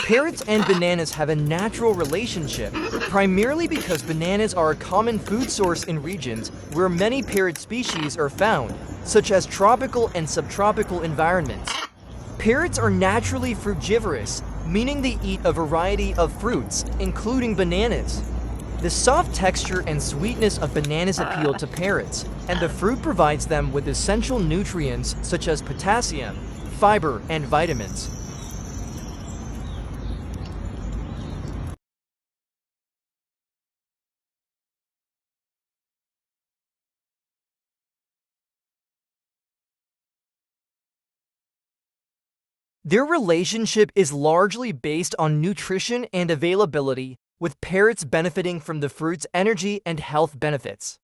Parrots and bananas have a natural relationship, primarily because bananas are a common food source in regions where many parrot species are found, such as tropical and subtropical environments. Parrots are naturally frugivorous, meaning they eat a variety of fruits, including bananas. The soft texture and sweetness of bananas appeal to parrots, and the fruit provides them with essential nutrients such as potassium, fiber, and vitamins. Their relationship is largely based on nutrition and availability, with parrots benefiting from the fruit's energy and health benefits.